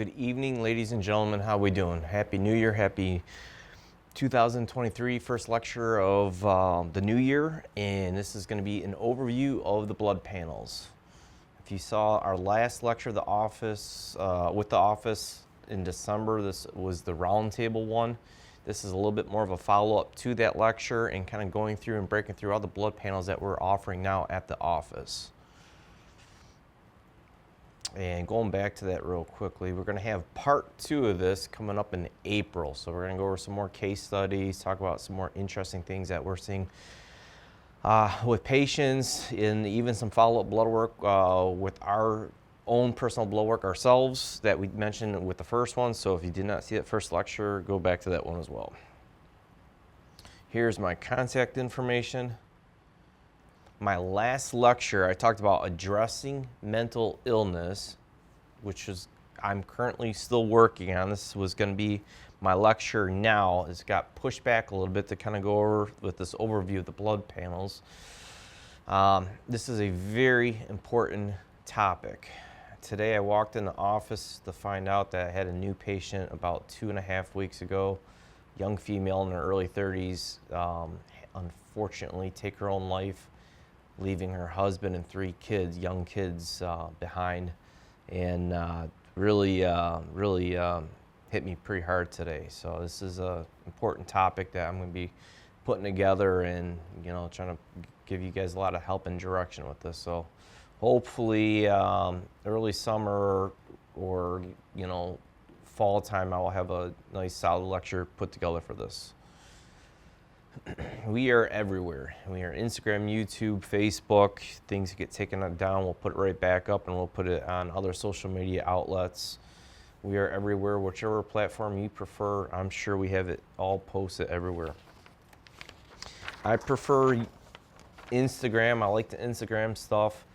Good evening, ladies and gentlemen. How we doing? Happy New Year. Happy 2023 first lecture of the new year. And this is going to be an overview of the blood panels. If you saw our last lecture, the office, with the office in December, this was the roundtable one. This is a little bit more of a follow-up to that lecture and kind of going through and breaking through all the blood panels that we're offering now at the office. And going back to that real quickly, we're going to have part 2 of this coming up in April. So we're going to go over some more case studies, talk about some more interesting things that we're seeing with patients, and even some follow-up blood work with our own personal blood work ourselves that we mentioned with the first one. So if you did not see that first lecture, go back to that one as well. Here's my contact information. My last lecture, I talked about addressing mental illness, which is I'm currently still working on. This was going to be my lecture now. It's got pushed back a little bit to kind of go over with this overview of the blood panels. This is a very important topic. Today I walked in the office to find out that I had a new patient about 2.5 weeks ago, young female in her early 30s, unfortunately take her own life, leaving her husband and 3 kids, young kids, behind, and really hit me pretty hard today. So this is an important topic that I'm going to be putting together and trying to give you guys a lot of help and direction with this. So hopefully early summer or fall time, I will have a nice solid lecture put together for this. We are everywhere. We are Instagram, YouTube, Facebook. Things get taken down, we'll put it right back up and we'll put it on other social media outlets. We are everywhere, whichever platform you prefer. I'm sure we have it all posted everywhere. I prefer Instagram. I like the Instagram stuff.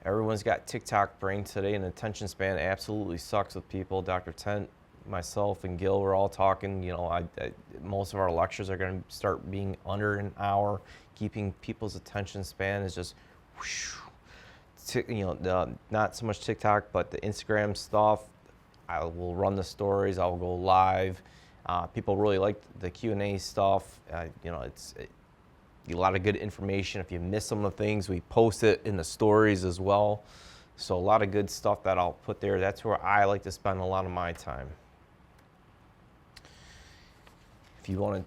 Everyone's got TikTok brain today, and attention span absolutely sucks with people. Dr. Tent, myself, and Gil, we're all talking, most of our lectures are going to start being under an hour. Keeping people's attention span is just, not so much TikTok, but the Instagram stuff. I will run the stories. I'll go live. People really like the Q&A stuff. It's a lot of good information. If you miss some of the things, we post it in the stories as well. So a lot of good stuff that I'll put there. That's where I like to spend a lot of my time. If you wanted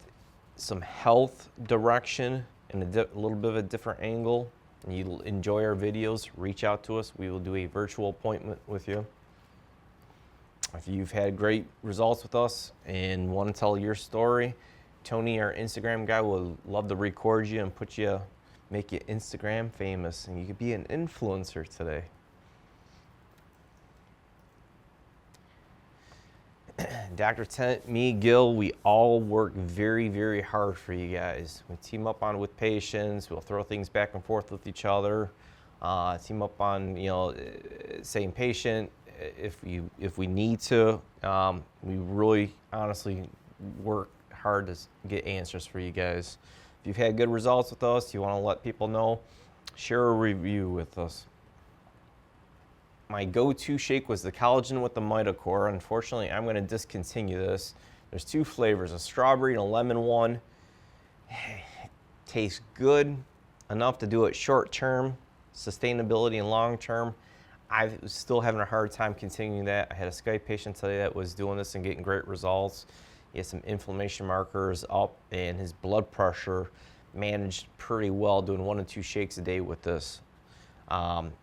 some health direction and a little bit of a different angle, and you enjoy our videos, reach out to us. We will do a virtual appointment with you. If you've had great results with us and want to tell your story, Tony, our Instagram guy, will love to record you and make you Instagram famous, and you could be an influencer today. Dr. Tent, me, Gil, we all work very, very hard for you guys. We team up with patients. We'll throw things back and forth with each other. Team up on, same patient if we need to. We really, honestly work hard to get answers for you guys. If you've had good results with us, you want to let people know, share a review with us. My go-to shake was the collagen with the mitochondria. Unfortunately, I'm going to discontinue this. There's 2 flavors, a strawberry and a lemon one. It tastes good enough to do it short-term, sustainability and long-term. I was still having a hard time continuing that. I had a Skype patient today that was doing this and getting great results. He had some inflammation markers up, and his blood pressure managed pretty well doing 1 to 2 shakes a day with this.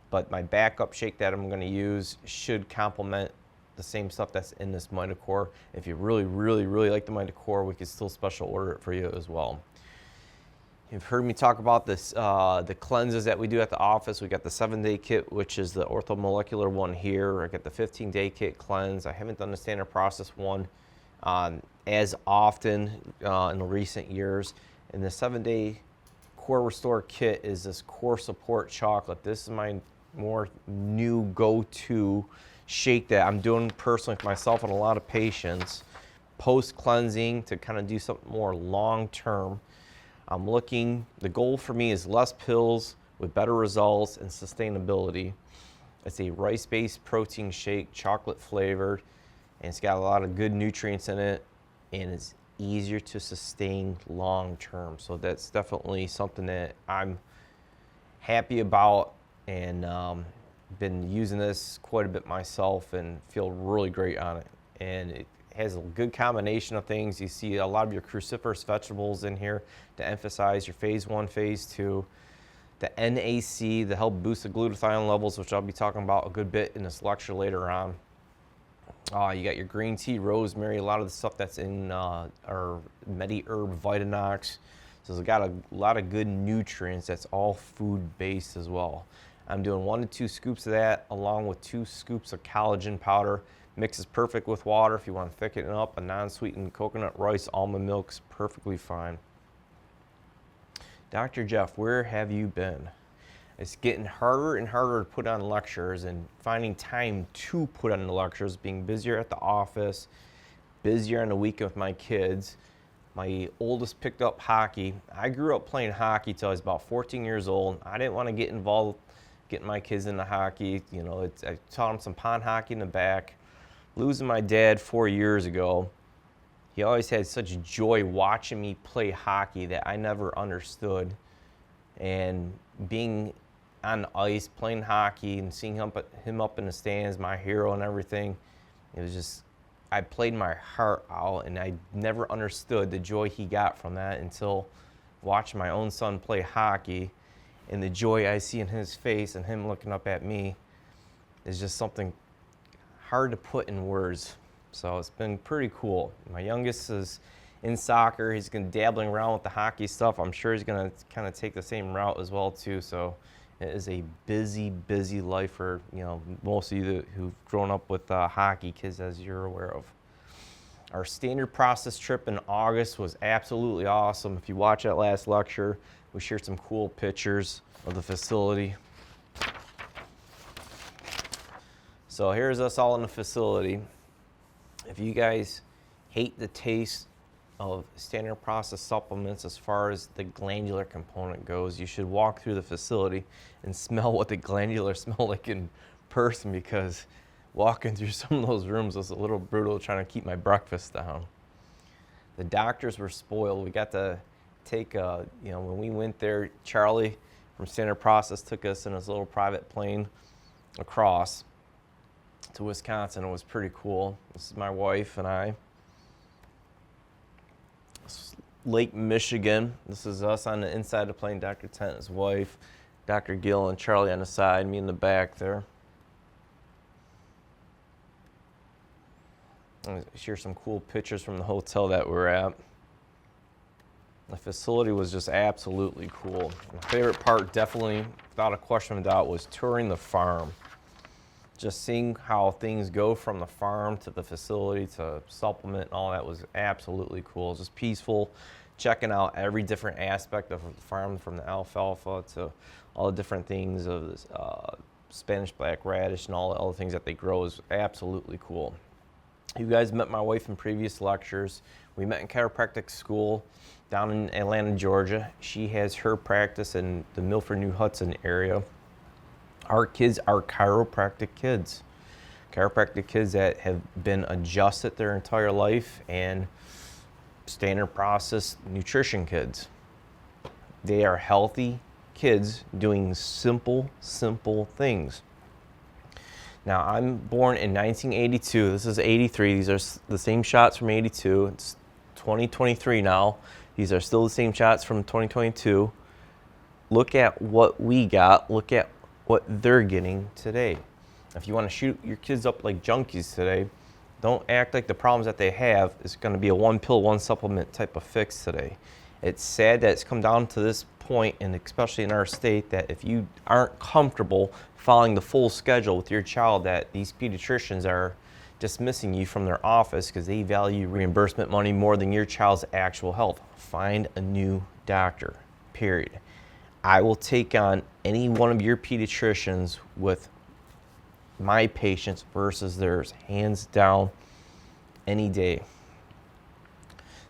But my backup shake that I'm going to use should complement the same stuff that's in this mitochondria. If you really, really, really like the mitochondria, we could still special order it for you as well. You've heard me talk about this, the cleanses that we do at the office. We got the 7-day kit, which is the orthomolecular one here. I got the 15-day kit cleanse. I haven't done the standard process one as often in the recent years. And the 7-day Core Restore kit is this core support chocolate. This is my more new go-to shake that I'm doing personally for myself and a lot of patients post-cleansing to kind of do something more long-term. The goal for me is less pills with better results and sustainability. It's a rice-based protein shake, chocolate flavored. and it's got a lot of good nutrients in it, and it's easier to sustain long term. So that's definitely something that I'm happy about, and been using this quite a bit myself and feel really great on it. And it has a good combination of things. You see a lot of your cruciferous vegetables in here to emphasize your phase 1, phase 2. The NAC to help boost the glutathione levels, which I'll be talking about a good bit in this lecture later on. You got your green tea, rosemary, a lot of the stuff that's in our Medi-Herb Vitanox. So it's got a lot of good nutrients. That's all food-based as well. I'm doing 1 to 2 scoops of that along with 2 scoops of collagen powder. Mixes perfect with water. If you want to thicken it up, a non-sweetened coconut rice almond milk's perfectly fine. Dr. Jeff, where have you been? It's getting harder and harder to put on lectures, and finding time to put on the lectures, being busier at the office, busier on the weekend with my kids. My oldest picked up hockey. I grew up playing hockey till I was about 14 years old. I didn't want to get involved getting my kids into hockey. You know, I taught them some pond hockey in the back. Losing my dad 4 years ago, he always had such joy watching me play hockey that I never understood. And being on the ice, playing hockey, and seeing him up in the stands, my hero and everything, it was just, I played my heart out, and I never understood the joy he got from that until watching my own son play hockey, and the joy I see in his face and him looking up at me is just something hard to put in words. So it's been pretty cool. My youngest is in soccer. He's been dabbling around with the hockey stuff. I'm sure he's going to kind of take the same route as well too. So it is a busy, busy life for, you know, most of you who've grown up with hockey kids, as you're aware of. Our standard process trip in August was absolutely awesome. If you watch that last lecture, we shared some cool pictures of the facility. So here's us all in the facility. If you guys hate the taste of standard process supplements as far as the glandular component goes, you should walk through the facility and smell what the glandular smell like in person, because walking through some of those rooms was a little brutal trying to keep my breakfast down. The doctors were spoiled. We got to take, you know, when we went there, Charlie from Standard Process took us in his little private plane across to Wisconsin. It was pretty cool. This is my wife and I. Lake Michigan. This is us on the inside of the plane. Dr. Tent, his wife, Dr. Gill and Charlie on the side, me in the back there. I'll share some cool pictures from the hotel that we're at. The facility was just absolutely cool. My favorite part, definitely, without a question of doubt, was touring the farm. Just seeing how things go from the farm to the facility to supplement and all that was absolutely cool. Just peaceful, checking out every different aspect of the farm, from the alfalfa to all the different things of this, Spanish black radish and all the other things that they grow is absolutely cool. You guys met my wife in previous lectures. We met in chiropractic school down in Atlanta, Georgia. She has her practice in the Milford, New Hudson area. Our kids are chiropractic kids that have been adjusted their entire life, and standard process nutrition kids. They are healthy kids doing simple things. Now, I'm born in 1982. This is 83. These are the same shots from 82. It's 2023 now. These are still the same shots from 2022. Look at what we got. Look at what they're getting today. If you want to shoot your kids up like junkies today, don't act like the problems that they have is going to be a one pill, one supplement type of fix today. It's sad that it's come down to this point, and especially in our state, that if you aren't comfortable following the full schedule with your child, that these pediatricians are dismissing you from their office because they value reimbursement money more than your child's actual health. Find a new doctor, period. I will take on any one of your pediatricians with my patients versus theirs, hands down, any day.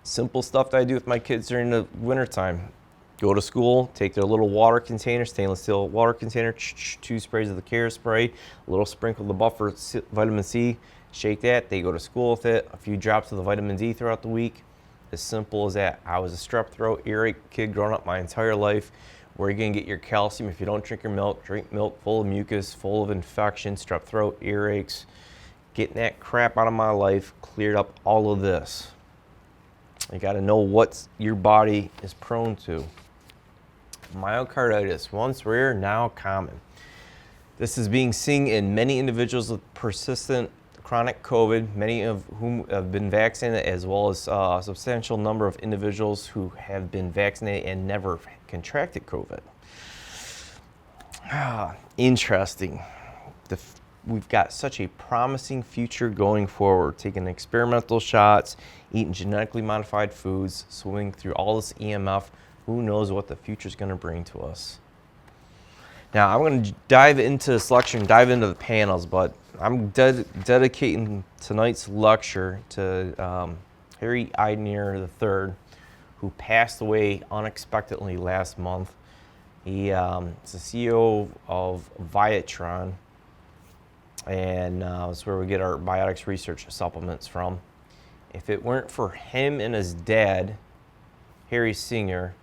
Simple stuff that I do with my kids during the wintertime. Go to school, take their little water container, stainless steel water container, 2 sprays of the care spray, a little sprinkle of the buffer vitamin C, Shake that, they go to school with it, a few drops of the vitamin D throughout the week. As simple as that. I was a strep throat, earache kid growing up my entire life. Where are you going to get your calcium if you don't drink your milk? Drink milk full of mucus, full of infection, strep throat, earaches. Getting that crap out of my life cleared up all of this. You got to know what your body is prone to. Myocarditis, once rare, now common. This is being seen in many individuals with persistent chronic COVID, many of whom have been vaccinated, as well as a substantial number of individuals who have been vaccinated and never contracted COVID. Interesting. We've got such a promising future going forward, taking experimental shots, eating genetically modified foods, swimming through all this EMF. Who knows what the future is going to bring to us? Now, I'm going to dive into this lecture and dive into the panels, but I'm dedicating tonight's lecture to Harry Eidner III, who passed away unexpectedly last month. He is the CEO of Viatron, and that's where we get our biotics research supplements from. If it weren't for him and his dad, Harry Sr.,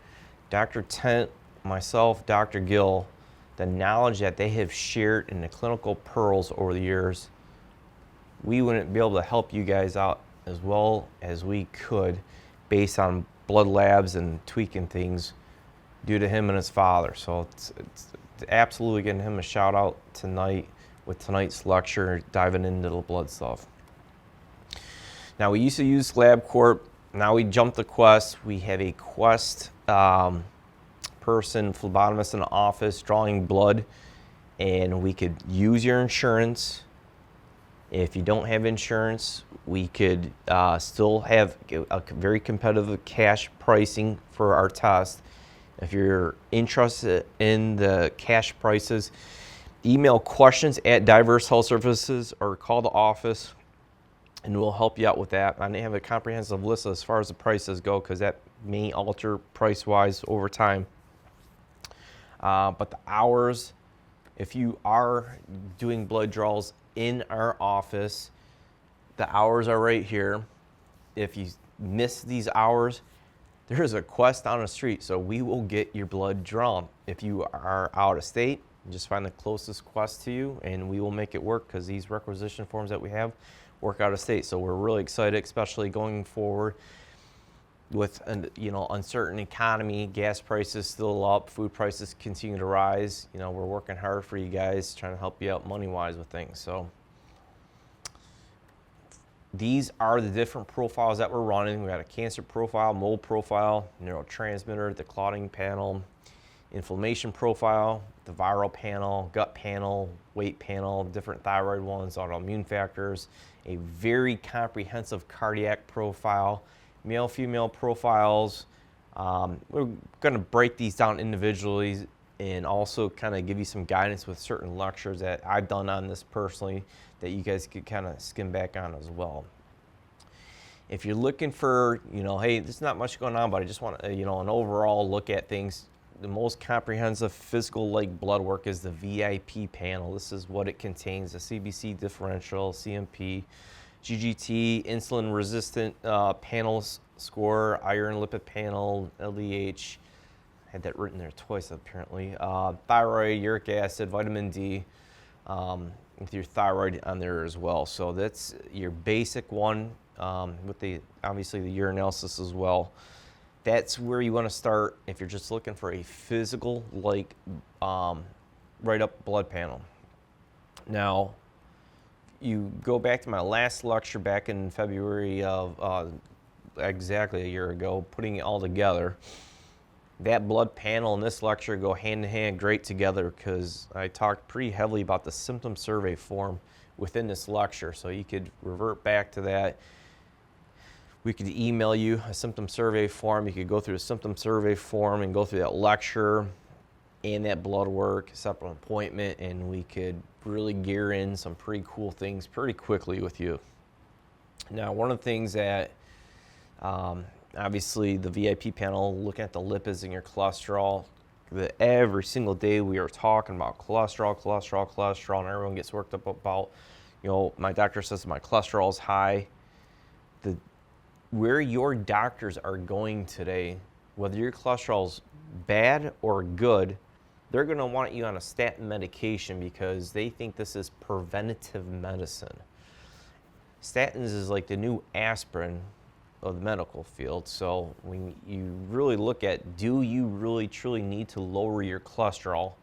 Dr. Tent, myself, Dr. Gill, the knowledge that they have shared in the clinical pearls over the years, we wouldn't be able to help you guys out as well as we could based on blood labs and tweaking things due to him and his father. So it's absolutely getting him a shout out tonight with tonight's lecture, diving into the blood stuff. Now, we used to use LabCorp. Now we jumped the Quest. We have a Quest person, phlebotomist in the office drawing blood, and we could use your insurance. If you don't have insurance, we could still have a very competitive cash pricing for our test. If you're interested in the cash prices, email questions at Diverse Health Services or call the office and we'll help you out with that. I didn't have a comprehensive list as far as the prices go because that may alter price-wise over time. But the hours, if you are doing blood draws in our office, the hours are right here. If you miss these hours, there's a Quest down the street, so we will get your blood drawn. If you are out of state, just find the closest Quest to you, and we will make it work because these requisition forms that we have work out of state. So we're really excited, especially going forward with an uncertain economy, gas prices still up, food prices continue to rise. We're working hard for you guys, trying to help you out money-wise with things. So these are the different profiles that we're running. We got a cancer profile, mold profile, neurotransmitter, the clotting panel, inflammation profile, the viral panel, gut panel, weight panel, different thyroid ones, autoimmune factors, a very comprehensive cardiac profile, male-female profiles. We're going to break these down individually and also kind of give you some guidance with certain lectures that I've done on this personally that you guys could kind of skim back on as well. If you're looking for, hey, there's not much going on, but I just want an overall look at things, the most comprehensive physical blood work is the VIP panel. This is what it contains: the CBC differential, CMP, GGT, insulin resistant panel score, iron lipid panel, LDH. I had that written there twice apparently. Thyroid, uric acid, vitamin D, with your thyroid on there as well. So that's your basic one with obviously the urinalysis as well. That's where you want to start if you're just looking for a physical right up blood panel. Now, you go back to my last lecture back in February of exactly a year ago, putting it all together. That blood panel and this lecture go hand in hand great together because I talked pretty heavily about the symptom survey form within this lecture. So you could revert back to that. We could email you a symptom survey form. You could go through a symptom survey form and go through that lecture and that blood work, set up an appointment, and we could really gear in some pretty cool things pretty quickly with you. Now, one of the things that obviously the VIP panel, looking at the lipids and your cholesterol, every single day we are talking about cholesterol, and everyone gets worked up about You know, my doctor says my cholesterol is high. Where your doctors are going today, whether your cholesterol's bad or good, they're going to want you on a statin medication because they think this is preventative medicine. Statins is like the new aspirin of the medical field. So when you really look at, do you really truly need to lower your cholesterol?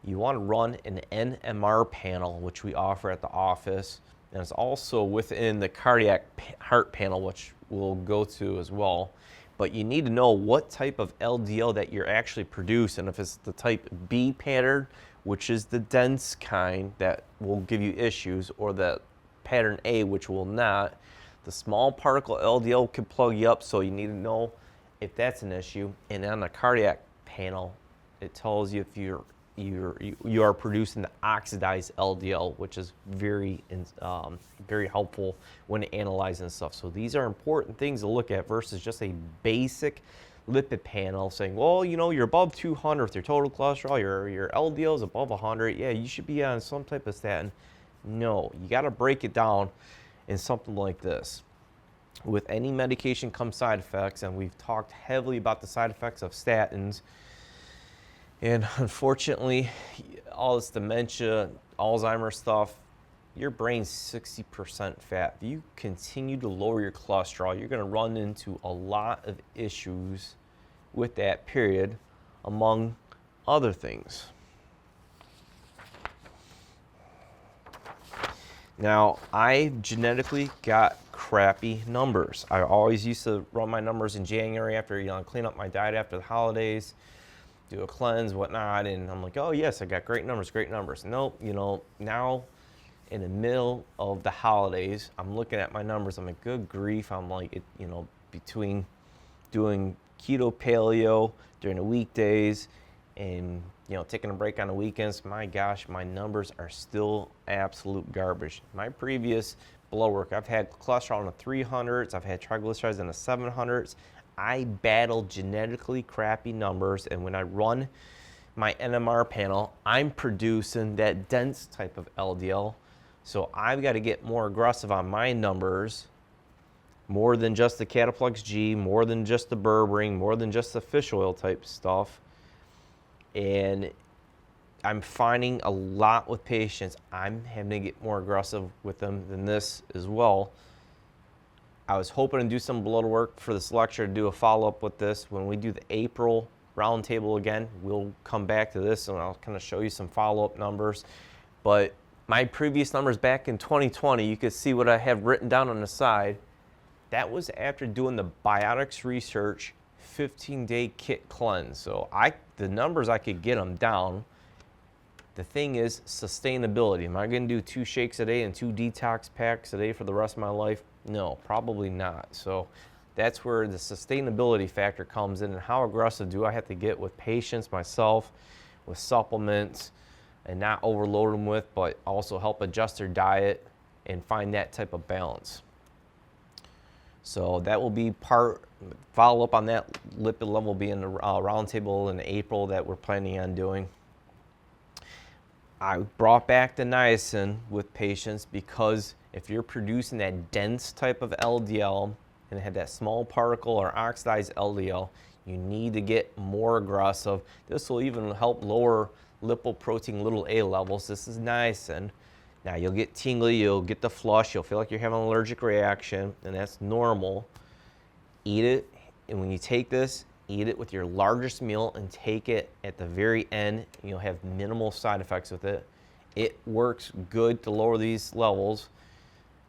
You want to run an NMR panel, which we offer at the office. And it's also within the cardiac heart panel, which we'll go to as well. But you need to know what type of LDL that you're actually producing. If it's the type B pattern, which is the dense kind that will give you issues, or the pattern A, which will not. The small particle LDL can plug you up, so you need to know if that's an issue. And on the cardiac panel, it tells you if you are producing the oxidized LDL, which is very helpful when analyzing stuff. So these are important things to look at versus just a basic lipid panel saying, well, you know, you're above 200 with your total cholesterol, your LDL is above 100. Yeah, you should be on some type of statin. No, you got to break it down in something like this. With any medication comes side effects, and we've talked heavily about the side effects of statins. And unfortunately, all this dementia, Alzheimer's stuff, your brain's 60% fat. If you continue to lower your cholesterol, you're going to run into a lot of issues with that, period, among other things. Now, I genetically got crappy numbers. I always used to run my numbers in January after, clean up my diet after the holidays, do a cleanse, whatnot, and I'm like, oh yes, I got great numbers. Nope, now in the middle of the holidays, I'm looking at my numbers, I'm like, good grief, I'm like, between doing keto paleo during the weekdays and, taking a break on the weekends, my gosh, my numbers are still absolute garbage. My previous blood work, I've had cholesterol in the 300s, I've had triglycerides in the 700s. I battle genetically crappy numbers, and when I run my NMR panel, I'm producing that dense type of LDL. So I've got to get more aggressive on my numbers, more than just the Cataplex G, more than just the berberine, more than just the fish oil type stuff. And I'm finding a lot with patients, I'm having to get more aggressive with them than this as well. I was hoping to do some blood work for this lecture to do a follow-up with this. When we do the April roundtable again, we'll come back to this and I'll kind of show you some follow-up numbers. But my previous numbers back in 2020, you could see what I have written down on the side. That was after doing the Biotics Research 15-day kit cleanse. So the numbers, I could get them down. The thing is sustainability. Am I going to do 2 shakes a day and 2 detox packs a day for the rest of my life? No, probably not. So that's where the sustainability factor comes in, and how aggressive do I have to get with patients, myself, with supplements, and not overload them with, but also help adjust their diet and find that type of balance. So that will be follow up on that lipid level will be in the roundtable in April that we're planning on doing. I brought back the niacin with patients because if you're producing that dense type of LDL and it had that small particle or oxidized LDL, you need to get more aggressive. This will even help lower lipoprotein little a levels. This is niacin. Now you'll get tingly, you'll get the flush, you'll feel like you're having an allergic reaction, and that's normal. Eat it, and when you take this, eat it with your largest meal and take it at the very end. You'll have minimal side effects with it. It works good to lower these levels,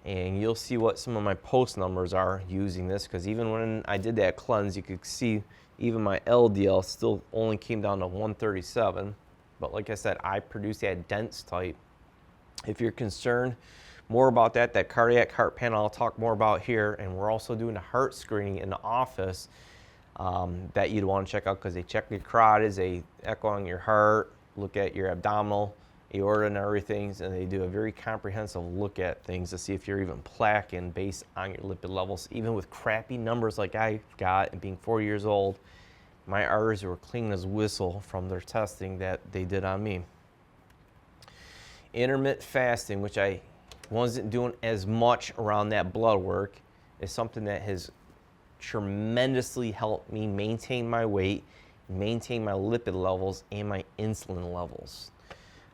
and you'll see what some of my post numbers are using this, because even when I did that cleanse, you could see even my LDL still only came down to 137. But like I said, I produce that dense type. If you're concerned more about that cardiac heart panel I'll talk more about here, and we're also doing a heart screening in the office that you'd want to check out, because they check your carotids, they echo on your heart, look at your abdominal aorta and everything, and they do a very comprehensive look at things to see if you're even plaquing based on your lipid levels. Even with crappy numbers like I've got, and being 4 years old, my arteries were clean as whistle from their testing that they did on me. Intermittent fasting, which I wasn't doing as much around that blood work, is something that has tremendously helped me maintain my weight, maintain my lipid levels, and my insulin levels.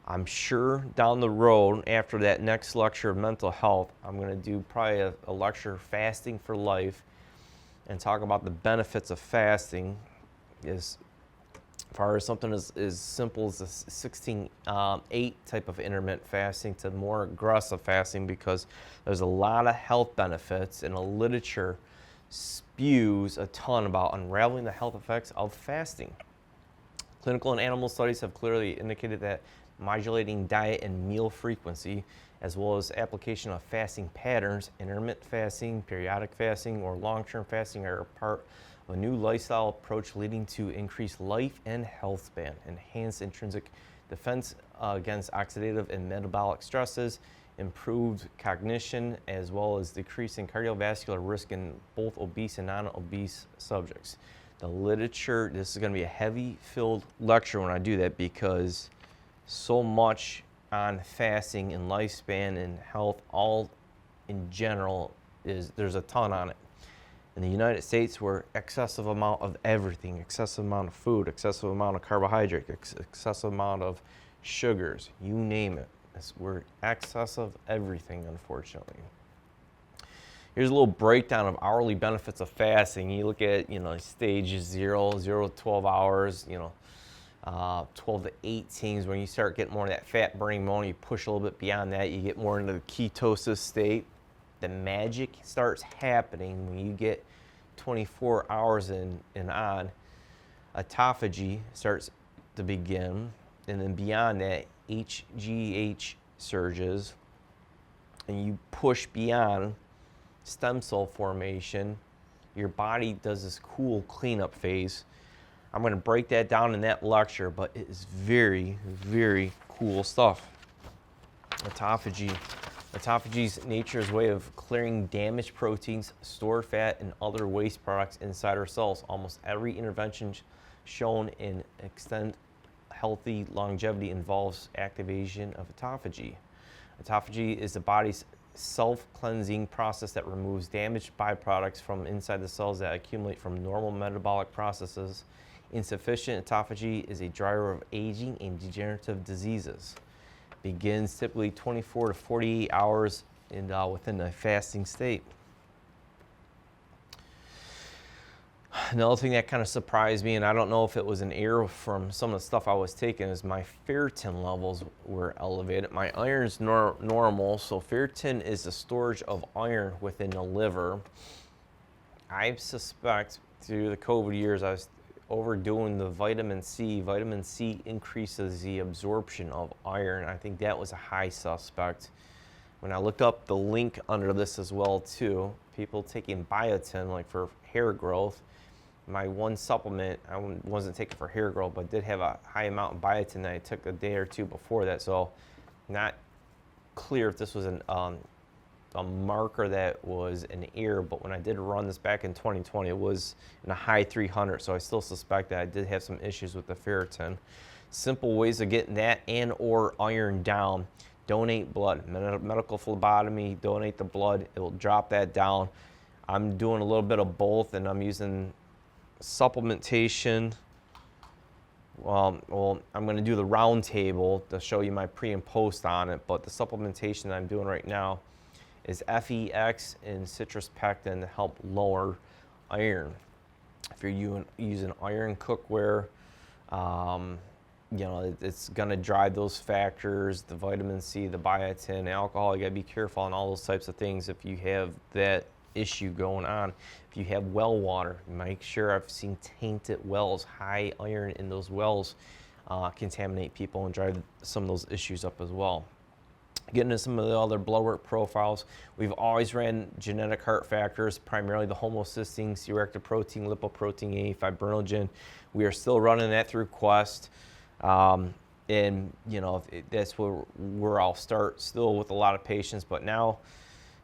I'm sure down the road, after that next lecture of mental health, I'm going to do probably a lecture, Fasting for Life, and talk about the benefits of fasting, as far as something as simple as a 16-8 type of intermittent fasting to more aggressive fasting, because there's a lot of health benefits, and the literature spews a ton about unraveling the health effects of fasting. Clinical and animal studies have clearly indicated that modulating diet and meal frequency, as well as application of fasting patterns, intermittent fasting, periodic fasting, or long-term fasting, are a part of a new lifestyle approach leading to increased life and health span, enhanced intrinsic defense against oxidative and metabolic stresses, improved cognition, as well as decreasing cardiovascular risk in both obese and non-obese subjects. The literature, this is going to be a heavy-filled lecture when I do that, because so much on fasting and lifespan and health, all in general, there's a ton on it. In the United States, we're excessive amount of everything, excessive amount of food, excessive amount of carbohydrate, excessive amount of sugars, you name it. We're excessive everything, unfortunately. Here's a little breakdown of hourly benefits of fasting. You look at, stages 0 to 12 hours, 12 to 18 is when you start getting more of that fat burning mode. You push a little bit beyond that, you get more into the ketosis state. The magic starts happening when you get 24 hours in and on. Autophagy starts to begin, and then beyond that, HGH surges, and you push beyond stem cell formation. Your body does this cool cleanup phase. I'm going to break that down in that lecture, but it is very, very cool stuff. Autophagy. Autophagy's nature's way of clearing damaged proteins, stored fat, and other waste products inside our cells. Almost every intervention shown in extend healthy longevity involves activation of autophagy. Autophagy is the body's self-cleansing process that removes damaged byproducts from inside the cells that accumulate from normal metabolic processes. Insufficient autophagy is a driver of aging and degenerative diseases. Begins typically 24 to 48 hours within the fasting state. Another thing that kind of surprised me, and I don't know if it was an error from some of the stuff I was taking, is my ferritin levels were elevated. My iron's normal, so ferritin is the storage of iron within the liver. I suspect through the COVID years I was overdoing the vitamin C. Vitamin C increases the absorption of iron. I think that was a high suspect. When I looked up the link under this as well too, people taking biotin like for hair growth. My one supplement, I wasn't taking for hair growth, but did have a high amount of biotin that I took a day or two before that. So not clear if this was a marker that was an error, but when I did run this back in 2020, it was in a high 300, so I still suspect that I did have some issues with the ferritin. Simple ways of getting that and or iron down: donate blood, medical phlebotomy, donate the blood, it will drop that down. I'm doing a little bit of both, and I'm using supplementation. Well, I'm going to do the round table to show you my pre and post on it, but the supplementation that I'm doing right now is FEX and citrus pectin to help lower iron. If you're using iron cookware, it's going to drive those factors, the vitamin C, the biotin, alcohol. You got to be careful on all those types of things if you have that issue going on. If you have well water, make sure. I've seen tainted wells, high iron in those wells contaminate people and drive some of those issues up as well. Getting into some of the other blood work profiles, we've always ran genetic heart factors, primarily the homocysteine, C-reactive protein, lipoprotein A, fibrinogen. We are still running that through Quest. And that's where I'll start still with a lot of patients. But now,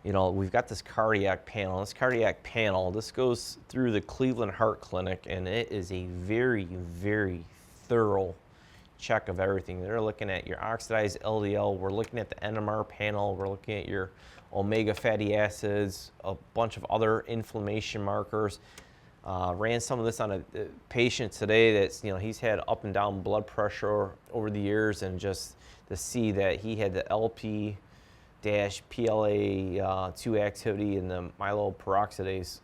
we've got this cardiac panel. This goes through the Cleveland Heart Clinic, and it is a very, very thorough check of everything. They're looking at your oxidized LDL, we're looking at the NMR panel, we're looking at your omega fatty acids, a bunch of other inflammation markers. Ran some of this on a patient today that's, he's had up and down blood pressure over the years, and just to see that he had the LP-PLA2 activity and the myeloperoxidase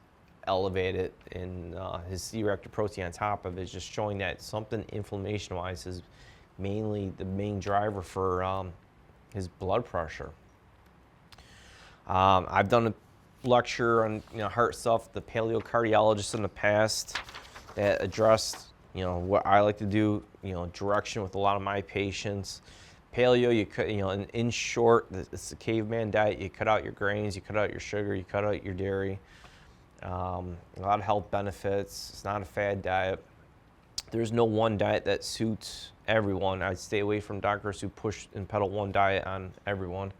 elevated, and his C-reactive protein on top of it is just showing that something inflammation-wise is mainly the main driver for his blood pressure. I've done a lecture on heart stuff, the paleocardiologist in the past that addressed what I like to do, direction with a lot of my patients. Paleo, you cut, in short, it's the caveman diet. You cut out your grains, you cut out your sugar, you cut out your dairy. A lot of health benefits. It's not a fad diet. There's no one diet that suits everyone. I'd stay away from doctors who push and peddle one diet on everyone.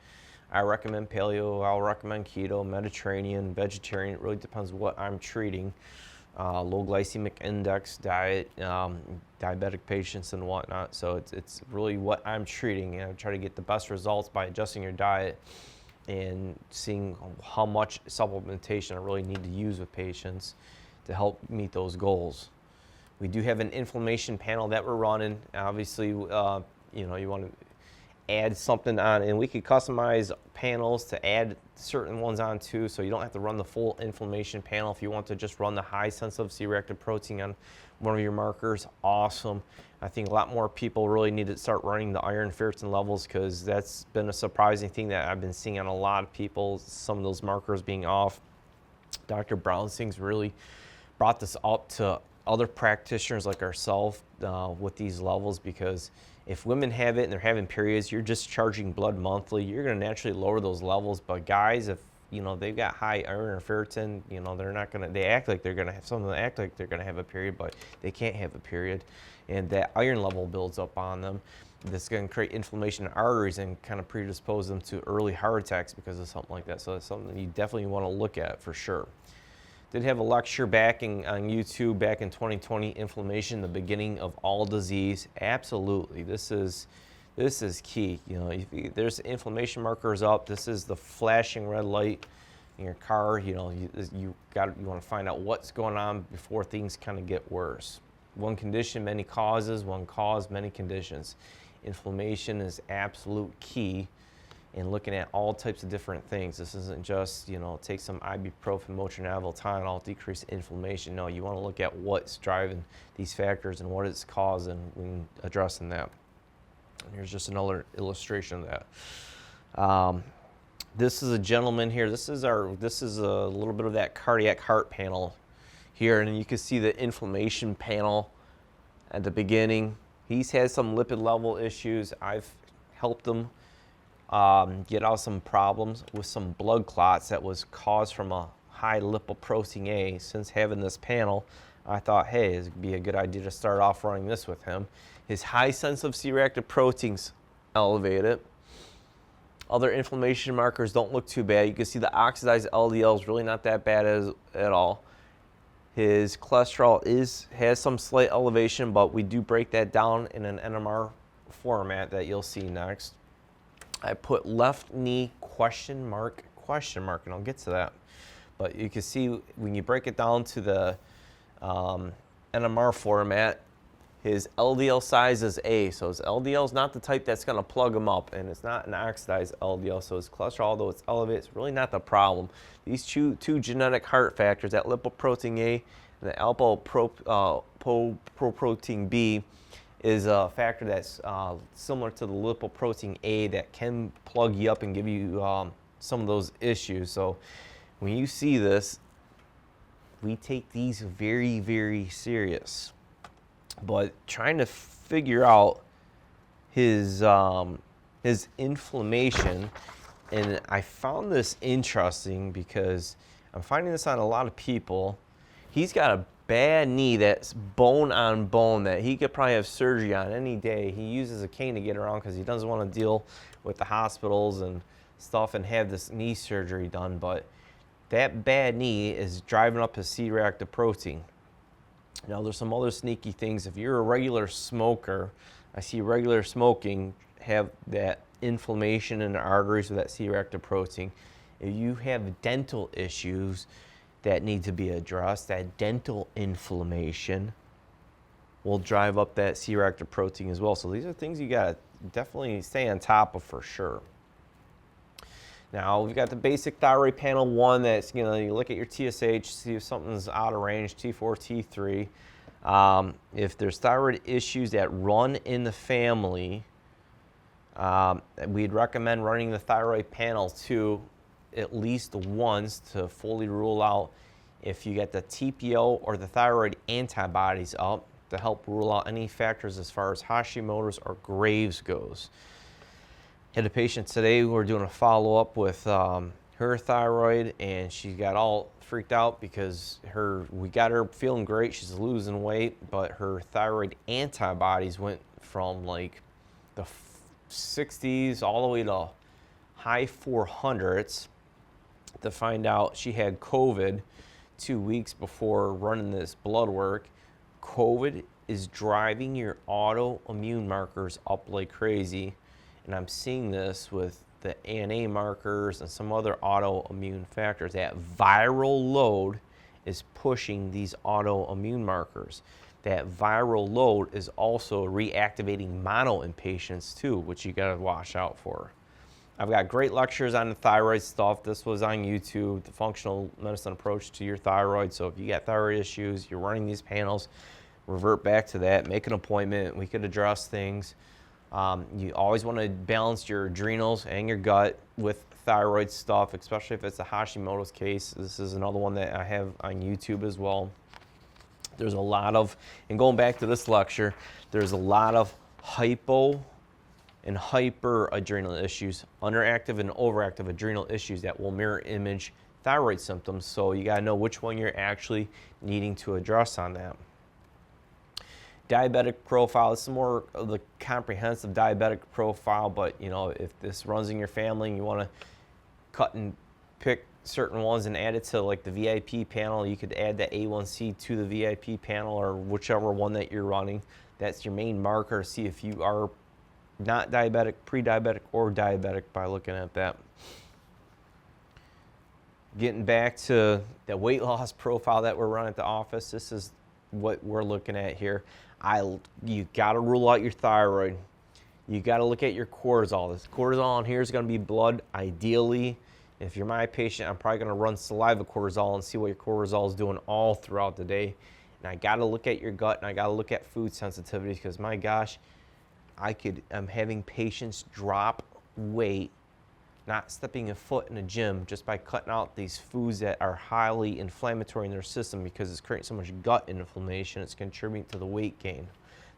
I recommend paleo, I'll recommend keto, Mediterranean, vegetarian. It really depends what I'm treating. Low glycemic index diet, diabetic patients and whatnot. So it's really what I'm treating. I try to get the best results by adjusting your diet and seeing how much supplementation I really need to use with patients to help meet those goals. We do have an inflammation panel that we're running. Obviously, you want to add something on, and we could customize panels to add certain ones on too, so you don't have to run the full inflammation panel. If you want to just run the high sensitive C-reactive protein on one of your markers, awesome. I think a lot more people really need to start running the iron ferritin levels, because that's been a surprising thing that I've been seeing on a lot of people, some of those markers being off. Dr. Brownsing's really brought this up to other practitioners like ourselves with these levels, because if women have it and they're having periods, you're discharging blood monthly, you're going to naturally lower those levels. But guys, if they've got high iron or ferritin, they're not going to, they act like they're going to have, some of them act like they're going to have a period, but they can't have a period. And that iron level builds up on them. That's going to create inflammation in arteries and kind of predispose them to early heart attacks because of something like that. So that's something you definitely want to look at for sure. Did have a lecture back on YouTube back in 2020, inflammation, the beginning of all disease. Absolutely, this is key. If there's inflammation markers up, this is the flashing red light in your car. You want to find out what's going on before things kind of get worse. One condition, many causes. One cause, many conditions. Inflammation is absolute key in looking at all types of different things. This isn't just, take some ibuprofen, Motrinavir, Tylenol, decrease inflammation. No, you want to look at what's driving these factors and what it's causing when addressing that. And here's just another illustration of that. This is a gentleman here. This is a little bit of that cardiac heart panel here, and you can see the inflammation panel at the beginning. He's had some lipid level issues. I've helped him get out some problems with some blood clots that was caused from a high lipoprotein A. Since having this panel, I thought, hey, it would be a good idea to start off running this with him. His high sensitive C-reactive proteins elevated. Other inflammation markers don't look too bad. You can see the oxidized LDL is really not that bad at all. His cholesterol has some slight elevation, but we do break that down in an NMR format that you'll see next. I put left knee question mark, and I'll get to that. But you can see when you break it down to the NMR format, his LDL size is A. So his LDL is not the type that's going to plug him up, and it's not an oxidized LDL. So his cholesterol, although it's elevated, it's really not the problem. These two genetic heart factors, that lipoprotein A and the apoprotein B, is a factor that's similar to the lipoprotein A that can plug you up and give you some of those issues. So when you see this, we take these very, very serious. But trying to figure out his inflammation, and I found this interesting because I'm finding this on a lot of people. He's got a bad knee that's bone on bone that he could probably have surgery on any day. He uses a cane to get around because he doesn't want to deal with the hospitals and stuff and have this knee surgery done. But that bad knee is driving up his C-reactive protein. Now, there's some other sneaky things. If you're a regular smoker, I see regular smoking have that inflammation in the arteries with that C-reactive protein. If you have dental issues that need to be addressed, that dental inflammation will drive up that C-reactive protein as well. So these are things you gotta definitely stay on top of for sure. Now we've got the basic thyroid panel 1 that's, you look at your TSH, see if something's out of range, T4, T3. If there's thyroid issues that run in the family, we'd recommend running the thyroid panel 2 at least once to fully rule out if you get the TPO or the thyroid antibodies up to help rule out any factors as far as Hashimoto's or Graves goes. Had a patient today, we're doing a follow-up with her thyroid, and she got all freaked out because we got her feeling great, she's losing weight, but her thyroid antibodies went from like the 60s all the way to high 400s to find out she had COVID 2 weeks before running this blood work. COVID is driving your autoimmune markers up like crazy, and I'm seeing this with the ANA markers and some other autoimmune factors. That viral load is pushing these autoimmune markers. That viral load is also reactivating mono in patients too, which you gotta watch out for. I've got great lectures on the thyroid stuff. This was on YouTube, the functional medicine approach to your thyroid. So if you got thyroid issues, you're running these panels, revert back to that, make an appointment, we could address things. You always want to balance your adrenals and your gut with thyroid stuff, especially if it's a Hashimoto's case. This is another one that I have on YouTube as well. There's a lot of, and going back to this lecture, there's a lot of hypo and hyperadrenal issues, underactive and overactive adrenal issues that will mirror image thyroid symptoms. So you gotta know which one you're actually needing to address on that. Diabetic profile, this is more of the comprehensive diabetic profile, but if this runs in your family and you wanna cut and pick certain ones and add it to like the VIP panel, you could add the A1C to the VIP panel or whichever one that you're running. That's your main marker to see if you are not diabetic, pre-diabetic, or diabetic by looking at that. Getting back to the weight loss profile that we're running at the office, this is what we're looking at here. You got to rule out your thyroid. You got to look at your cortisol. This cortisol on here is going to be blood. Ideally, if you're my patient, I'm probably going to run saliva cortisol and see what your cortisol is doing all throughout the day. And I got to look at your gut, and I got to look at food sensitivities, because my gosh, I'm having patients drop weight, not stepping a foot in a gym, just by cutting out these foods that are highly inflammatory in their system, because it's creating so much gut inflammation. It's contributing to the weight gain.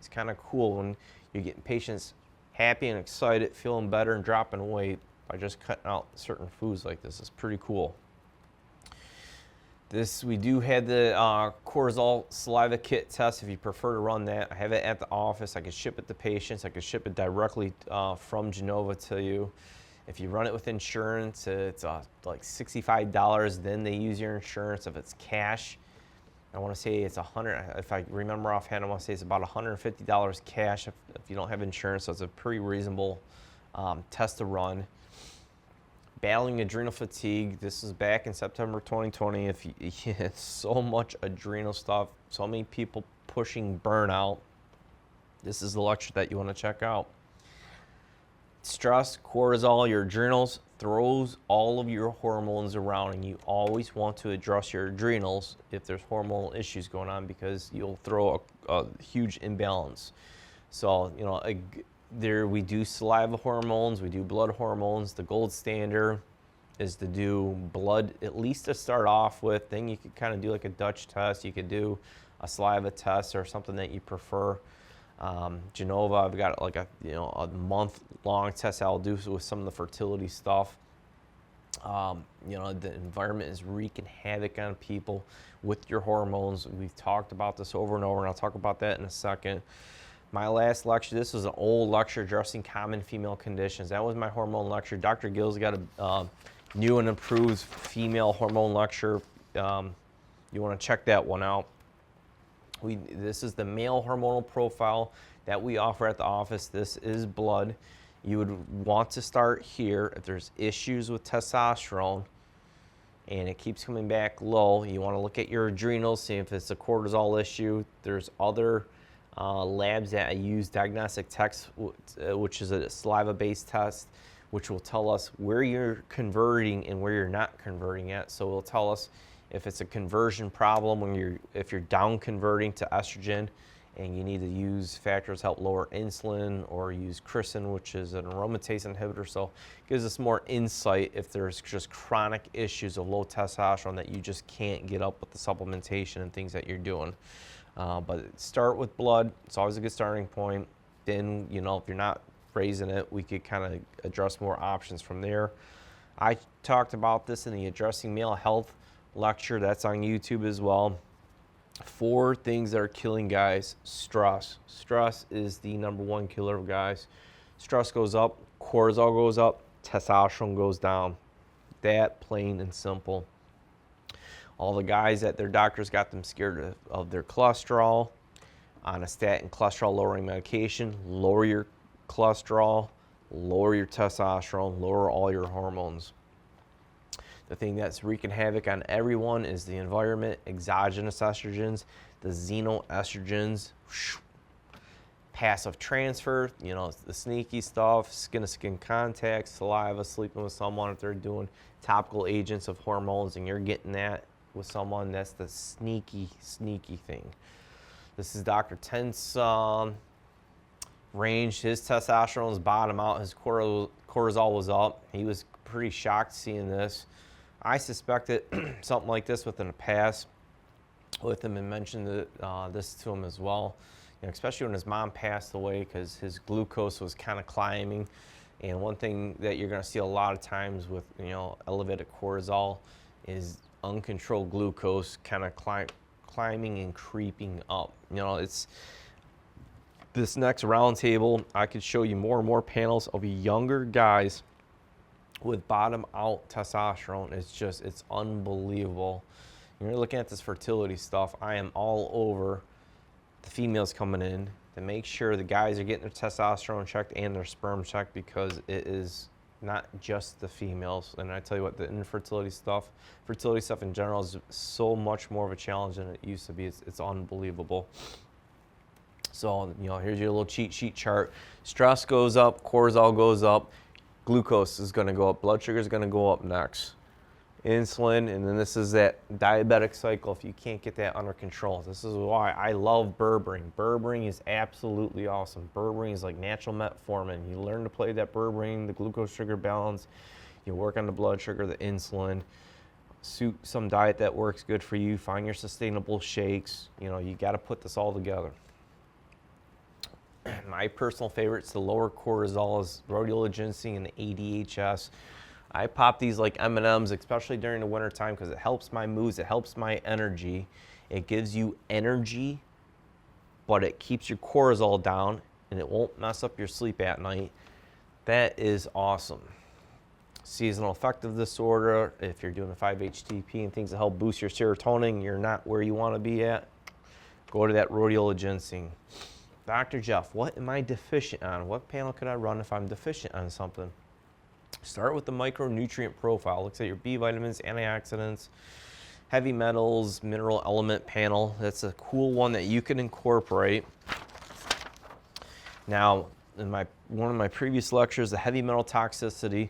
It's kind of cool when you're getting patients happy and excited, feeling better and dropping weight by just cutting out certain foods like this. It's pretty cool. We do have the cortisol saliva kit test if you prefer to run that. I have it at the office. I can ship it to patients. I can ship it directly from Genova to you. If you run it with insurance, it's like $65. Then they use your insurance. If it's cash, I want to say it's $100. If I remember offhand, I want to say it's about $150 cash if you don't have insurance. So it's a pretty reasonable test to run. Battling adrenal fatigue. This is back in September 2020. It's so much adrenal stuff, so many people pushing burnout. This is the lecture that you want to check out. Stress, cortisol, your adrenals throws all of your hormones around, and you always want to address your adrenals if there's hormonal issues going on, because you'll throw a huge imbalance. So, we do saliva hormones, we do blood hormones. The gold standard is to do blood, at least to start off with. Then you could kind of do like a Dutch test. You could do a saliva test or something that you prefer. Genova, I've got like a month-long test I'll do with some of the fertility stuff. The environment is wreaking havoc on people with your hormones. We've talked about this over and over, and I'll talk about that in a second. My last lecture, this was an old lecture addressing common female conditions. That was my hormone lecture. Dr. Gill's got a new and improved female hormone lecture. You want to check that one out. This is the male hormonal profile that we offer at the office. This is blood. You would want to start here. If there's issues with testosterone and it keeps coming back low, you want to look at your adrenals, see if it's a cortisol issue. There's other labs that use diagnostic tests, which is a saliva-based test, which will tell us where you're converting and where you're not converting at. So it'll tell us if it's a conversion problem if you're down converting to estrogen and you need to use factors to help lower insulin, or use Chrisin, which is an aromatase inhibitor. So it gives us more insight if there's just chronic issues of low testosterone that you just can't get up with the supplementation and things that you're doing. But start with blood. It's always a good starting point. Then, you know, if you're not raising it, we could kind of address more options from there. I talked about this in the Addressing Male Health lecture. That's on YouTube as well. 4 things that are killing guys. Stress. Stress is the #1 killer of guys. Stress goes up, cortisol goes up, testosterone goes down. That plain and simple. All the guys that their doctors got them scared of their cholesterol, on a statin cholesterol lowering medication, lower your cholesterol, lower your testosterone, lower all your hormones. The thing that's wreaking havoc on everyone is the environment, exogenous estrogens, the xenoestrogens, passive transfer, you know, the sneaky stuff, skin-to-skin contact, saliva, sleeping with someone if they're doing topical agents of hormones and you're getting that with someone. That's the sneaky thing. This is Dr. Tent's range. His testosterone was bottom out. His cortisol was up. He was pretty shocked seeing this. I suspected something like this within the past with him, and mentioned this to him as well. You know, especially when his mom passed away, because his glucose was kind of climbing. And one thing that you're going to see a lot of times with, you know, elevated cortisol is uncontrolled glucose kind of climbing and creeping up. You know, it's this next roundtable. I could show you more and more panels of younger guys with bottom out testosterone. It's unbelievable. You're looking at this fertility stuff. I am all over the females coming in to make sure the guys are getting their testosterone checked and their sperm checked, because it is not just the females. And I tell you what, the infertility stuff, fertility stuff in general, is so much more of a challenge than it used to be. It's unbelievable. So, you know, here's your little cheat sheet chart. Stress goes up, cortisol goes up, glucose is going to go up, blood sugar is going to go up next, insulin, and then this is that diabetic cycle if you can't get that under control. This is why I love berberine. Berberine is absolutely awesome. Berberine is like natural metformin. You learn to play that berberine, the glucose sugar balance, you work on the blood sugar, the insulin, suit some diet that works good for you, find your sustainable shakes. You know, you got to put this all together. My personal favorites, the lower cortisol, is rhodiola ginseng and the ADHS. I pop these like M&Ms, especially during the winter time, because it helps my moods, it helps my energy. It gives you energy, but it keeps your cortisol down and it won't mess up your sleep at night. That is awesome. Seasonal affective disorder, if you're doing a 5-HTP and things that help boost your serotonin, you're not where you want to be at, go to that rhodiola ginseng. Dr. Jeff, what am I deficient on? What panel could I run if I'm deficient on something? Start with the micronutrient profile. Looks at your B vitamins, antioxidants, heavy metals, mineral element panel. That's a cool one that you can incorporate. Now, in one of my previous lectures, the heavy metal toxicity,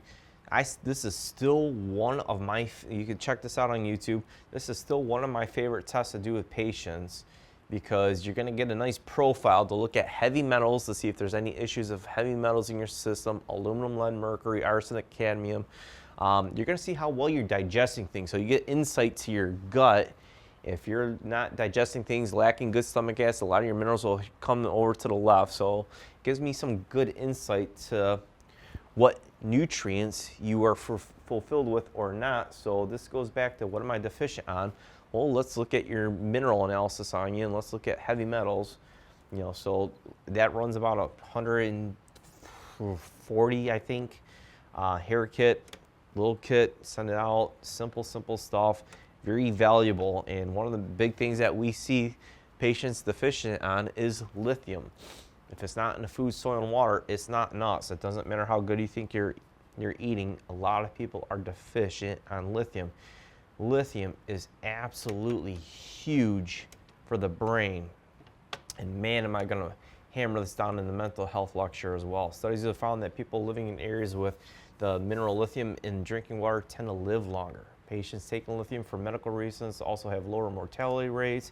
this is still one of my, you can check this out on YouTube, this is still one of my favorite tests to do with patients, because you're going to get a nice profile to look at heavy metals to see if there's any issues of heavy metals in your system, aluminum, lead, mercury, arsenic, cadmium. You're going to see how well you're digesting things. So you get insight to your gut. If you're not digesting things, lacking good stomach acid, a lot of your minerals will come over to the left. So it gives me some good insight to what nutrients you are fulfilled with or not. So this goes back to, what am I deficient on? Well, let's look at your mineral analysis on you, and let's look at heavy metals. You know, so that runs about 140, I think. Hair kit, little kit, send it out. Simple stuff, very valuable. And one of the big things that we see patients deficient on is lithium. If it's not in the food, soil, and water, it's not in us. It doesn't matter how good you think you're eating. A lot of people are deficient on lithium. Lithium is absolutely huge for the brain. And man, am I going to hammer this down in the mental health lecture as well. Studies have found that people living in areas with the mineral lithium in drinking water tend to live longer. Patients taking lithium for medical reasons also have lower mortality rates,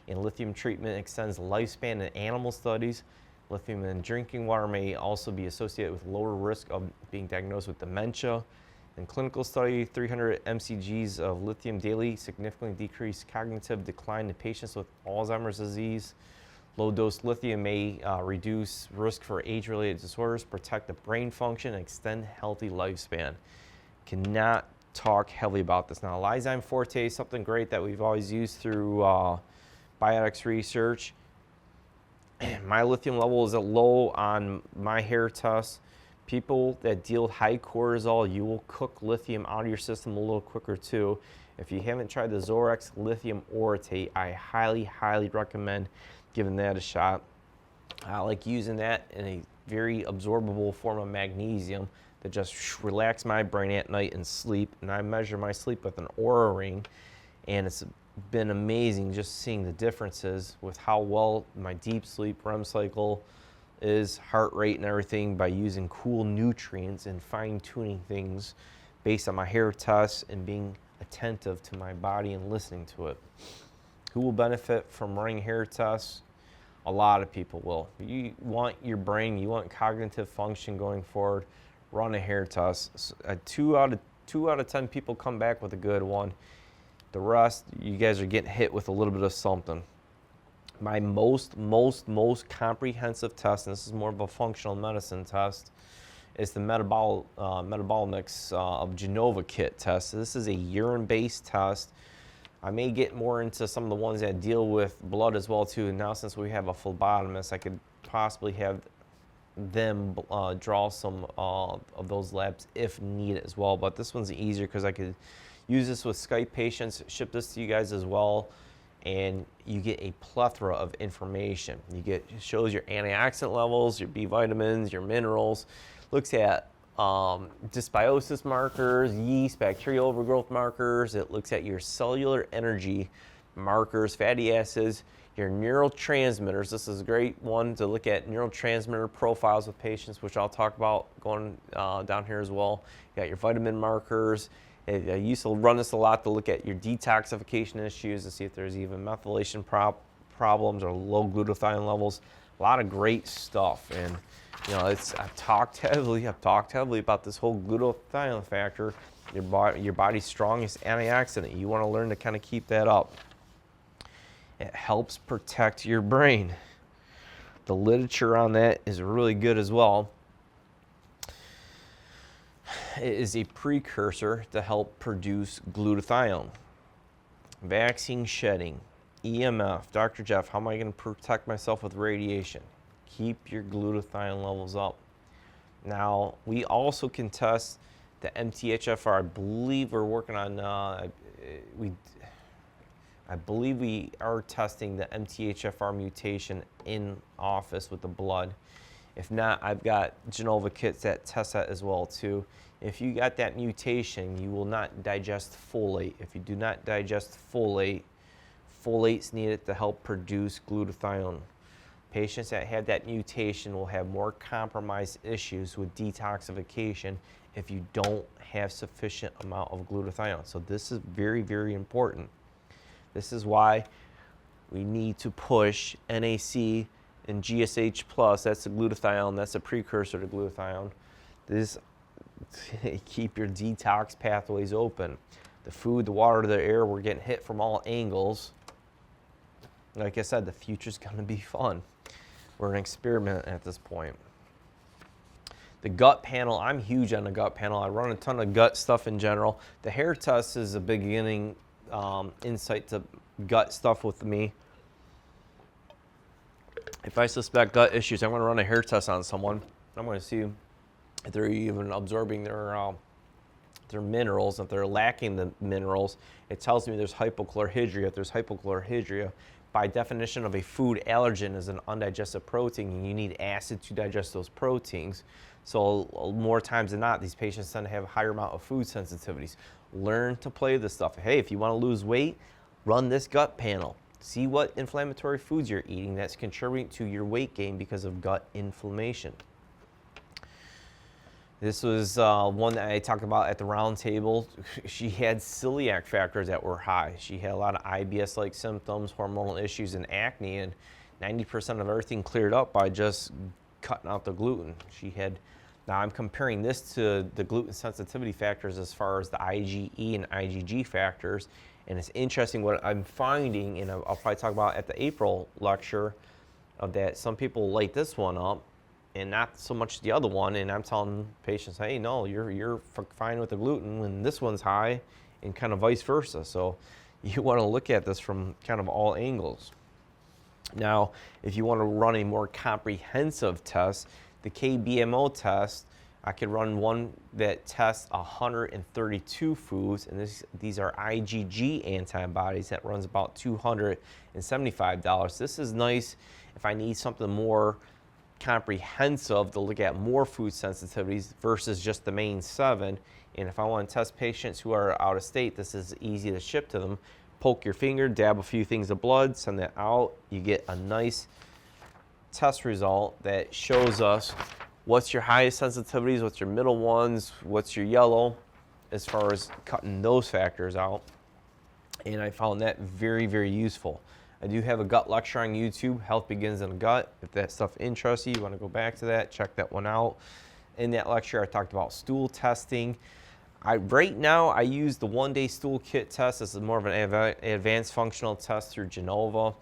and lithium treatment extends lifespan in animal studies. Lithium in drinking water may also be associated with lower risk of being diagnosed with dementia. In clinical study, 300 mcgs of lithium daily significantly decreased cognitive decline in patients with Alzheimer's disease. Low-dose lithium may reduce risk for age-related disorders, protect the brain function, and extend healthy lifespan. Cannot talk heavily about this. Now, Lyzyme Forte is something great that we've always used through biotics research. My lithium level is low on my hair test. People that deal with high cortisol, you will cook lithium out of your system a little quicker too. If you haven't tried the Zorex Lithium Orotate, I highly, highly recommend giving that a shot. I like using that in a very absorbable form of magnesium to just relax my brain at night and sleep. And I measure my sleep with an Oura ring, and it's been amazing just seeing the differences with how well my deep sleep REM cycle is, heart rate and everything, by using cool nutrients and fine-tuning things based on my hair tests and being attentive to my body and listening to it. Who will benefit from running hair tests? A lot of people will. You want your brain, you want cognitive function going forward, run a hair test. 2 out of 10 people come back with a good one. The rest, you guys are getting hit with a little bit of something. My most comprehensive test, and this is more of a functional medicine test, is the metabolomics of Genova kit test. So this is a urine-based test. I may get more into some of the ones that deal with blood as well too. And now since we have a phlebotomist, I could possibly have them draw some of those labs if needed as well. But this one's easier because I could use this with Skype patients, ship this to you guys as well, and you get a plethora of information. It shows your antioxidant levels, your B vitamins, your minerals, looks at dysbiosis markers, yeast, bacterial overgrowth markers. It looks at your cellular energy markers, fatty acids, your neurotransmitters. This is a great one to look at neurotransmitter profiles with patients, which I'll talk about going down here as well. You got your vitamin markers. I used to run this a lot to look at your detoxification issues to see if there's even methylation problems or low glutathione levels. A lot of great stuff. And you know, I've talked heavily about this whole glutathione factor, your body's strongest antioxidant. You want to learn to kind of keep that up. It helps protect your brain. The literature on that is really good as well. It is a precursor to help produce glutathione. Vaccine shedding, EMF. Dr. Jeff, how am I going to protect myself with radiation? Keep your glutathione levels up. Now, we also can test the MTHFR. I believe we're working on, I believe we are testing the MTHFR mutation in office with the blood. If not, I've got Genova kits that test that as well too. If you got that mutation, you will not digest folate. If you do not digest folate, folate's needed to help produce glutathione. Patients that have that mutation will have more compromised issues with detoxification if you don't have sufficient amount of glutathione. So this is very, very important. This is why we need to push NAC and GSH+. That's the glutathione. That's a precursor to glutathione. This keep your detox pathways open. The food, the water, the air, we're getting hit from all angles. Like I said, the future's going to be fun. We're an experiment at this point. The gut panel, I'm huge on the gut panel. I run a ton of gut stuff in general. The hair test is a beginning insight to gut stuff with me. If I suspect gut issues, I'm going to run a hair test on someone. I'm going to see if they're even absorbing their their minerals. If they're lacking the minerals, it tells me there's hypochlorhydria. If there's hypochlorhydria, by definition of a food allergen is an undigested protein, and you need acid to digest those proteins. So more times than not, these patients tend to have a higher amount of food sensitivities. Learn to play this stuff. Hey, if you want to lose weight, run this gut panel. See what inflammatory foods you're eating that's contributing to your weight gain because of gut inflammation. This was one that I talked about at the round table. She had celiac factors that were high. She had a lot of IBS-like symptoms, hormonal issues, and acne, and 90% of everything cleared up by just cutting out the gluten. Now I'm comparing this to the gluten sensitivity factors as far as the IgE and IgG factors, and it's interesting what I'm finding, and I'll probably talk about at the April lecture, of that some people light this one up and not so much the other one, and I'm telling patients, hey, no, you're fine with the gluten when this one's high, and kind of vice versa. So you want to look at this from kind of all angles. Now, if you want to run a more comprehensive test, the KBMO test, I could run one that tests 132 foods, and these are IgG antibodies that runs about $275. This is nice if I need something more comprehensive to look at more food sensitivities versus just the main 7. And if I want to test patients who are out of state, this is easy to ship to them. Poke your finger, dab a few things of blood, send that out. You get a nice test result that shows us what's your highest sensitivities, what's your middle ones, what's your yellow, as far as cutting those factors out. And I found that very, very useful. I do have a gut lecture on YouTube, Health Begins in the Gut. If that stuff interests you, you want to go back to that, check that one out. In that lecture, I talked about stool testing. Right now, I use the one-day stool kit test. This is more of an advanced functional test through Genova.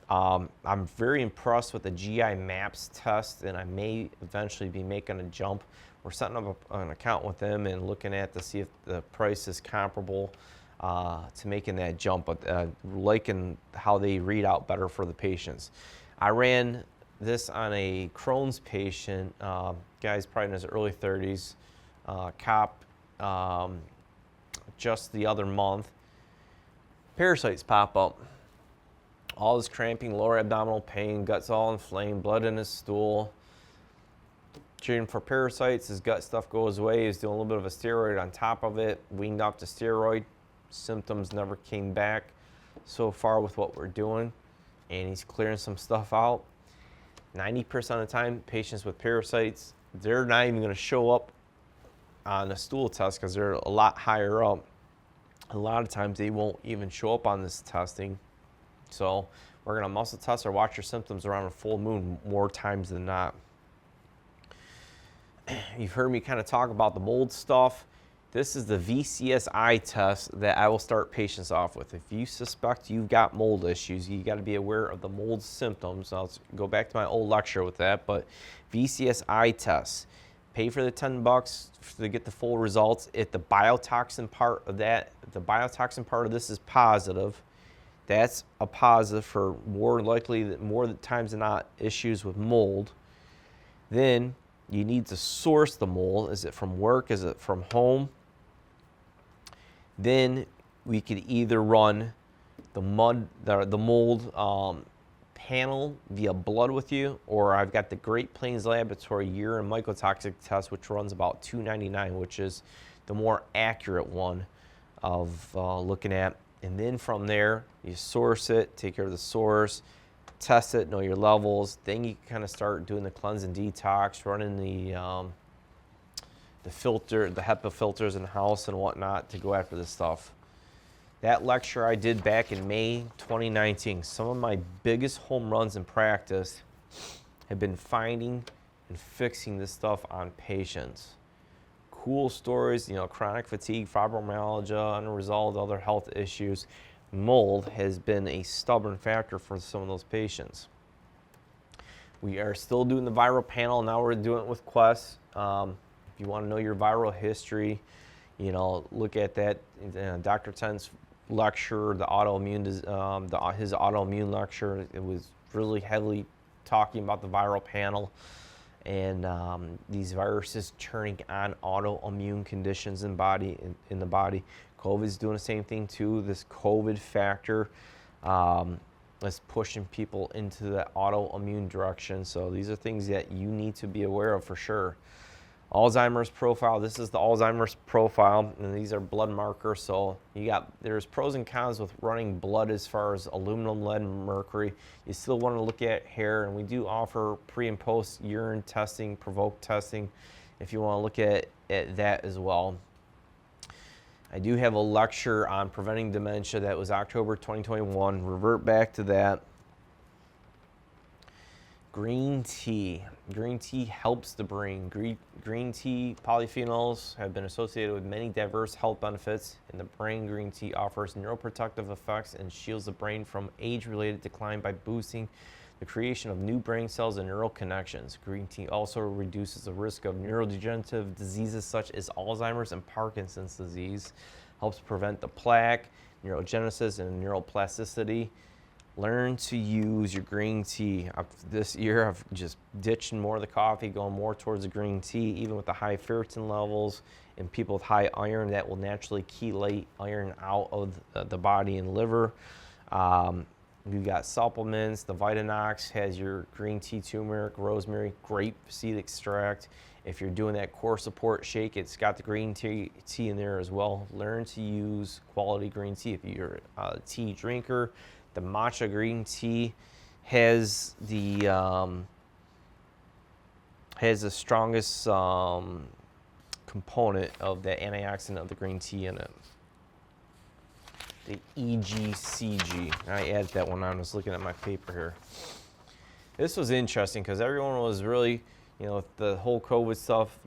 I'm very impressed with the GI Maps test, and I may eventually be making a jump. We're setting up an account with them and looking at to see if the price is comparable to making that jump, but liking how they read out better for the patients. I ran this on a Crohn's patient, guy's probably in his early 30s, cop, just the other month. Parasites pop up. All this cramping, lower abdominal pain, gut's all inflamed, blood in his stool. Treating for parasites, his gut stuff goes away. He's doing a little bit of a steroid on top of it, weaned off the steroid. Symptoms never came back so far with what we're doing, and he's clearing some stuff out. 90% of the time, patients with parasites, they're not even going to show up on a stool test because they're a lot higher up. A lot of times they won't even show up on this testing. So we're going to muscle test or watch your symptoms around a full moon more times than not. You've heard me kind of talk about the mold stuff. This is the VCSI test that I will start patients off with. If you suspect you've got mold issues, you got to be aware of the mold symptoms. I'll go back to my old lecture with that, but VCSI test. Pay for the $10 to get the full results. If the biotoxin part of that, if the biotoxin part of this is positive, that's a positive for more times than not issues with mold. Then you need to source the mold. Is it from work? Is it from home? Then we could either run the mold panel via blood with you, or I've got the Great Plains Laboratory urine mycotoxic test, which runs about $2.99, which is the more accurate one of looking at. And then from there, you source it, take care of the source, test it, know your levels. Then you kind of start doing the cleanse and detox, running the filter, the HEPA filters in the house and whatnot to go after this stuff. That lecture I did back in May 2019. Some of my biggest home runs in practice have been finding and fixing this stuff on patients. Cool stories, chronic fatigue, fibromyalgia, unresolved other health issues. Mold has been a stubborn factor for some of those patients. We are still doing the viral panel. Now we're doing it with Quest. If you want to know your viral history, look at that. Dr. Tent's lecture, the autoimmune, his autoimmune lecture, it was really heavily talking about the viral panel. and these viruses turning on autoimmune conditions in the body. COVID's doing the same thing too. This COVID factor is pushing people into the autoimmune direction. So these are things that you need to be aware of for sure. Alzheimer's profile. This is the Alzheimer's profile, and these are blood markers. So there's pros and cons with running blood as far as aluminum, lead, and mercury. You still want to look at hair, and we do offer pre and post urine testing, provoke testing, if you want to look at that as well. I do have a lecture on preventing dementia. That was October 2021. Revert back to that. Green tea. Green tea helps the brain. Green tea polyphenols have been associated with many diverse health benefits in the brain. Green tea offers neuroprotective effects and shields the brain from age-related decline by boosting the creation of new brain cells and neural connections. Green tea also reduces the risk of neurodegenerative diseases such as Alzheimer's and Parkinson's disease. Helps prevent the plaque, neurogenesis, and neuroplasticity. Learn to use your green tea. This year, I've just ditched more of the coffee, going more towards the green tea, even with the high ferritin levels in people with high iron. That will naturally chelate iron out of the body and liver. We've got supplements. The Vitanox has your green tea, turmeric, rosemary, grape seed extract. If you're doing that core support shake, it's got the green tea in there as well. Learn to use quality green tea. If you're a tea drinker, the matcha green tea has the strongest component of the antioxidant of the green tea in it. The EGCG. I added that one on. I was looking at my paper here. This was interesting because everyone was really, the whole COVID stuff,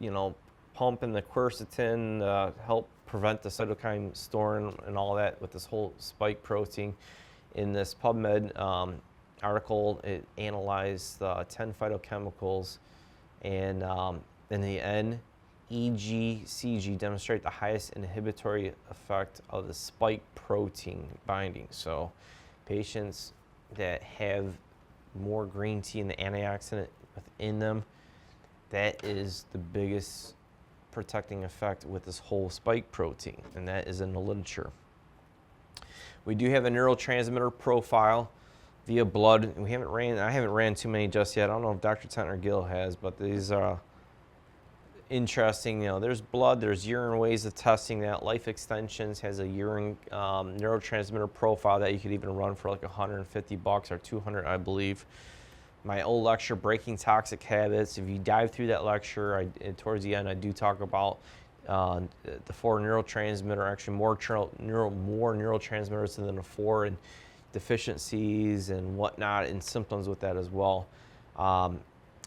pumping the quercetin to help prevent the cytokine storm and all that with this whole spike protein. In this PubMed article, it analyzed 10 phytochemicals, and in the end, EGCG demonstrate the highest inhibitory effect of the spike protein binding. So patients that have more green tea and the antioxidant within them, that is the biggest protecting effect with this whole spike protein, and that is in the literature. We do have a neurotransmitter profile via blood. I haven't ran too many just yet. I don't know if Dr. Tent or Gill has, but these are interesting. There's blood, there's urine ways of testing that. Life Extensions has a urine neurotransmitter profile that you could even run for like $150 or $200, I believe. My old lecture, Breaking Toxic Habits. If you dive through that lecture, towards the end, I do talk about the 4 neurotransmitter, actually more neurotransmitters than the 4, and deficiencies and whatnot and symptoms with that as well.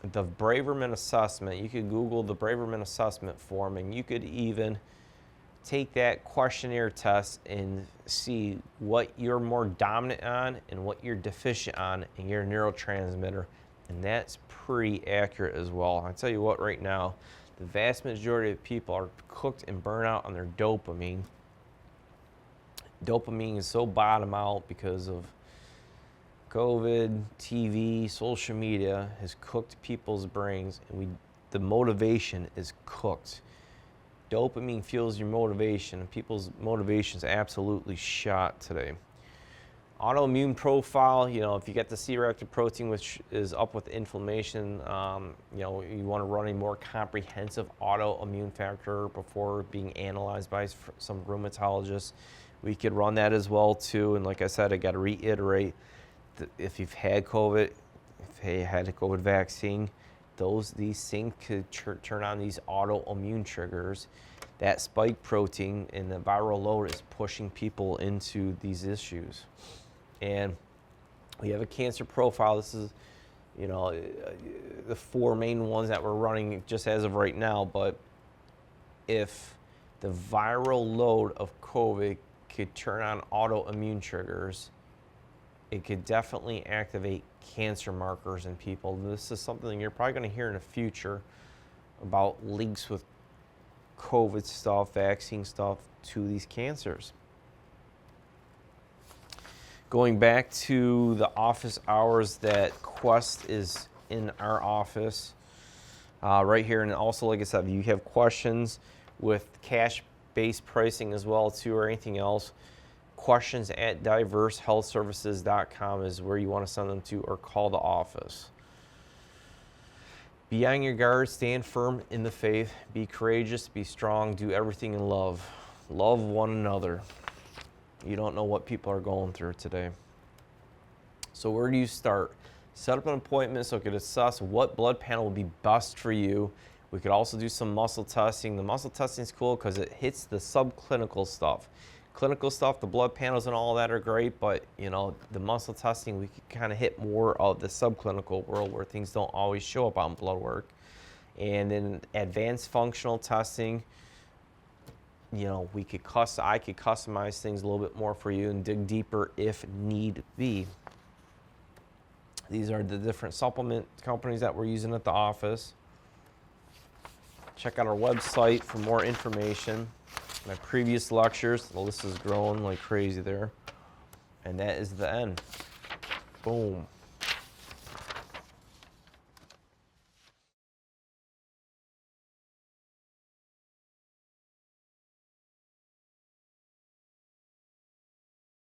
The Braverman assessment, you could Google the Braverman assessment form, and you could even take that questionnaire test and see what you're more dominant on and what you're deficient on in your neurotransmitter, and that's pretty accurate as well. I tell you what, right now, the vast majority of people are cooked and burnt out on their dopamine. Dopamine is so bottom out because of COVID, TV, social media has cooked people's brains, and the motivation is cooked. Dopamine fuels your motivation, and people's motivation is absolutely shot today. Autoimmune profile, if you get the C-reactive protein, which is up with inflammation, you want to run a more comprehensive autoimmune factor before being analyzed by some rheumatologists. We could run that as well too, and like I said, I got to reiterate, if you've had COVID, if you had a COVID vaccine, these things could turn on these autoimmune triggers. That spike protein and the viral load is pushing people into these issues. And we have a cancer profile. This is, the 4 main ones that we're running just as of right now. But if the viral load of COVID could turn on autoimmune triggers, it could definitely activate cancer markers in people. This is something you're probably going to hear in the future about links with COVID stuff, vaccine stuff to these cancers. Going back to the office hours that Quest is in our office, right here. And also, like I said, if you have questions with cash-based pricing as well too, or anything else, questions at diversehealthservices.com is where you want to send them to, or call the office. Be on your guard, stand firm in the faith, be courageous, be strong, do everything in love. Love one another. You don't know what people are going through today. So where do you start? Set up an appointment so we could assess what blood panel will be best for you. We could also do some muscle testing. The muscle testing is cool because it hits the subclinical stuff. Clinical stuff, the blood panels and all that are great, but you know, the muscle testing, we can kind of hit more of the subclinical world where things don't always show up on blood work. And then advanced functional testing, you know, I could customize things a little bit more for you and dig deeper if need be. These are the different supplement companies that we're using at the office. Check out our website for more information. My previous lectures, the list is growing like crazy there. And that is the end. Boom.